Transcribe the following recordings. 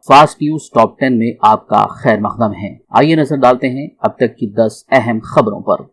Fast news top 10 में आपका खैर मकदम है। आइए नजर डालते हैं अब तक की 10 अहम खबरों पर।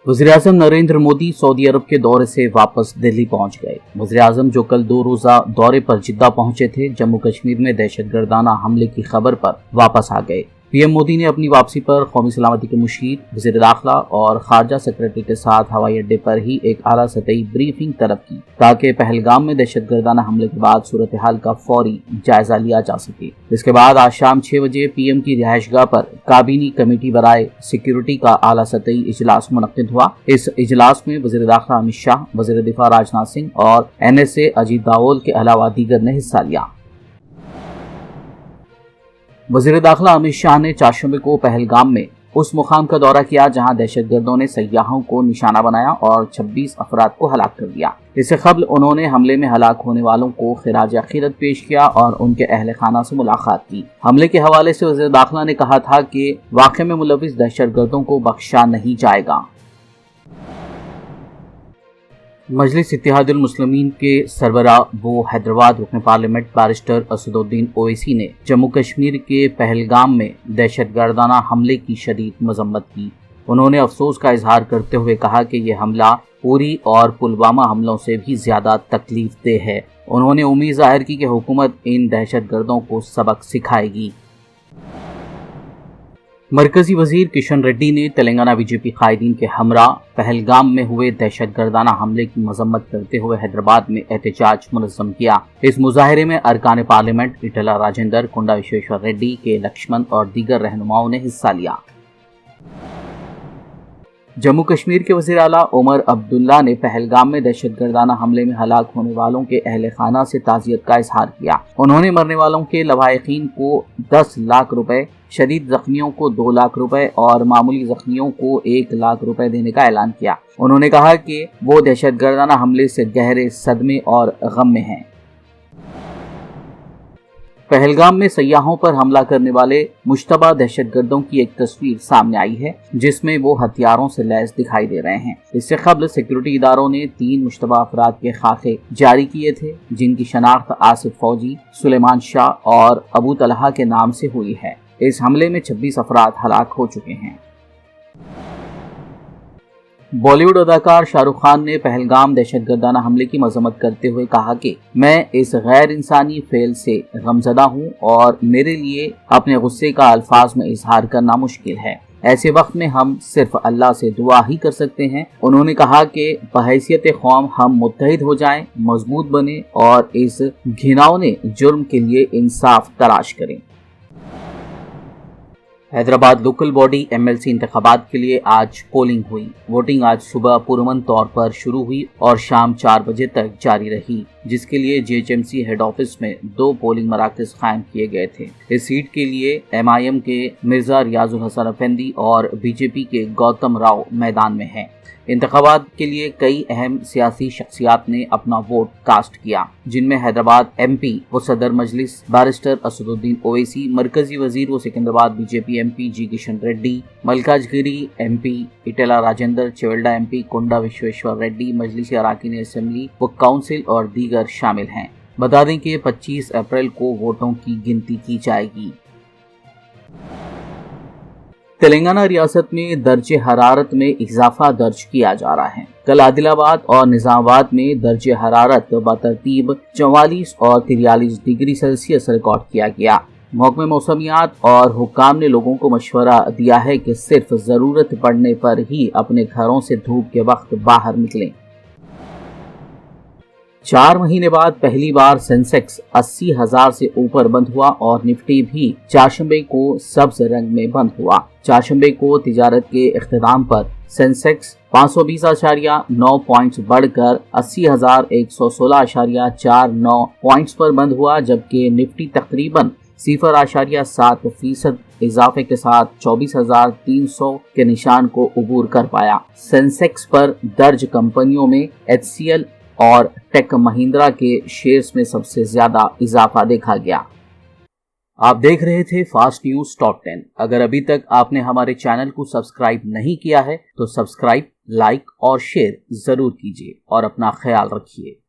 वज़ीर-ए-आज़म नरेंद्र मोदी सऊदी अरब के दौरे से वापस दिल्ली पहुंच गए। वज़ीर-ए-आज़म जो कल 2 रोज़ा दौरे पर जिद्दा पहुंचे थे, जम्मू कश्मीर में दहशतगर्दाना हमले की खबर पर वापस आ गए। पीएम मोदी ने अपनी वापसी पर कौमी सलामती के मुशीर, वज़ीर दाखिला और खारजा सेक्रेटरी के साथ हवाई अड्डे पर ही एक आला सतही ब्रीफिंग तलब की, ताकि पहलगाम में दहशतगर्दाना हमले के बाद सूरत हाल का फौरी जायजा लिया जा सके। इसके बाद आज शाम 6 बजे पीएम की रिहाइशगाह पर काबीनी कमेटी बराए सिक्योरिटी का आला सतही इजलास मुनक्किद हुआ। इस इजलास में वज़ीर दाखिला अमित शाह, वज़ीर दिफा राजनाथ सिंह और NSA अजीत दावोल के अलावा दीगर ने हिस्सा लिया। वज़ीर दाखिला अमित शाह ने चारशंबे को पहलगाम में उस मुकाम का दौरा किया जहां दहशतगर्दों ने सयाहों को निशाना बनाया और 26 अफराद को हलाक कर दिया। इससे कबल उन्होंने हमले में हलाक होने वालों को खिराज अकीदत पेश किया और उनके अहल खाना से मुलाकात की। हमले के हवाले से वज़ीर दाखिला ने कहा था कि वाक़े में मुलविस दहशतगर्दों को बख्शा नहीं जाएगा। मजलिस इत्तेहादुल मुस्लिमीन के सरबराह वो हैदराबाद रुकन पार्लियामेंट बैरिस्टर असदुद्दीन ओवैसी ने जम्मू कश्मीर के पहलगाम में दहशतगर्दाना हमले की शदीद मजम्मत की। उन्होंने अफसोस का इजहार करते हुए कहा कि यह हमला उरी और पुलवामा हमलों से भी ज्यादा तकलीफ देह है। उन्होंने उम्मीद जाहिर की कि हुकूमत इन दहशतगर्दों को सबक सिखाएगी। मरकजी वजीर किशन रेड्डी ने तेलंगाना बीजेपी कायदीन के हमरा पहलगाम में हुए दहशतगर्दाना हमले की मजम्मत करते हुए हैदराबाद में एहतजाज मुनज़्ज़म किया। इस मुजाहरे में अरकान पार्लियामेंट इटला राजेंद्र, कोंडा विश्वेश्वर रेड्डी, के लक्ष्मण और दीगर रहनुमाओं ने हिस्सा लिया। जम्मू कश्मीर के वज़ीर आला उमर अब्दुल्ला ने पहलगाम में दहशतगर्दाना हमले में हलाक होने वालों के अहले खाना से ताज़ियत का इजहार किया। उन्होंने मरने वालों के लवाहिकीन को 10 लाख रुपए, शदीद जख्मियों को 2 लाख रुपए और मामूली जख्मियों को 1 लाख रुपए देने का ऐलान किया। उन्होंने कहा कि वो दहशतगर्दाना हमले से गहरे सदमे और गम में हैं। पहलगाम में सयाहों पर हमला करने वाले मुश्तबा दहशतगर्दों की एक तस्वीर सामने आई है, जिसमें वो हथियारों से लैस दिखाई दे रहे हैं। इससे कबल सिक्योरिटी इदारों ने 3 मुश्तबा अफराद के खाके जारी किए थे, जिनकी शनाख्त आसिफ फौजी, सुलेमान शाह और अबू तलहा के नाम से हुई है। इस हमले में 26 अफराद हलाक हो चुके हैं। बॉलीवुड अदाकार शाहरुख खान ने पहलगाम दहशतगर्दाना हमले की मजम्मत करते हुए कहा कि मैं इस गैर इंसानी फेल से गमजदा हूं और मेरे लिए अपने गुस्से का अल्फाज में इजहार करना मुश्किल है। ऐसे वक्त में हम सिर्फ अल्लाह से दुआ ही कर सकते हैं। उन्होंने कहा कि बहैसियत कौम हम मुत्तहिद हो जाएं, मजबूत बने और इस घिनौने जुर्म के लिए इंसाफ तलाश करें। हैदराबाद लोकल बॉडी MLC इंतखाबात के लिए आज पोलिंग हुई। वोटिंग आज सुबह पुरअमन तौर पर शुरू हुई और शाम 4 बजे तक जारी रही, जिसके लिए GHMC हेड ऑफिस में 2 पोलिंग मराकज कायम किए गए थे। इस सीट के लिए MIM के मिर्जा रियाजुल हसन अफेंदी और BJP के गौतम राव मैदान में हैं। इंतखाबात के लिए कई अहम सियासी शख्सियात ने अपना वोट कास्ट किया, जिनमें हैदराबाद MP व सदर मजलिस बैरिस्टर असदुद्दीन ओवैसी, मरकजी वजीर व सिकंदराबाद BJP MP जी किशन रेड्डी, मलकाजगिरी MP इटला राजेंद्र, चेवल्डा MP कोंडा विश्वेश्वर रेड्डी, मजलिस अराकीन असेंबली व काउंसिल और दीगर शामिल हैं। बता दें कि 25 अप्रैल को वोटों की गिनती की जाएगी। तेलंगाना रियासत में दर्जे हरारत में इजाफा दर्ज किया जा रहा है। कल आदिलाबाद और निजामाबाद में दर्जे हरारत बतरतीब 44 और 43 डिग्री सेल्सियस रिकॉर्ड किया गया। महकमे मौसमियात और हुक्काम ने लोगों को मशवरा दिया है कि सिर्फ जरूरत पड़ने पर ही अपने घरों से धूप के वक्त बाहर निकलें। 4 महीने बाद पहली बार सेंसेक्स 80,000 से ऊपर बंद हुआ और निफ्टी भी चारशंबे को सब्ज रंग में बंद हुआ। चारशंबे को तिजारत के इख्तिताम पर सेंसेक्स 520.9 पॉइंट्स बढ़कर 80,116.49 पॉइंट्स पर बंद हुआ, जबकि निफ्टी तकरीबन 0.7% इजाफे के साथ 24,300 के निशान को उबूर कर पाया। सेंसेक्स पर दर्ज कंपनियों में HCL और टेक महिंद्रा के शेयर्स में सबसे ज्यादा इजाफा देखा गया। आप देख रहे थे फास्ट न्यूज टॉप 10। अगर अभी तक आपने हमारे चैनल को सब्सक्राइब नहीं किया है तो सब्सक्राइब, लाइक और शेयर जरूर कीजिए और अपना ख्याल रखिए।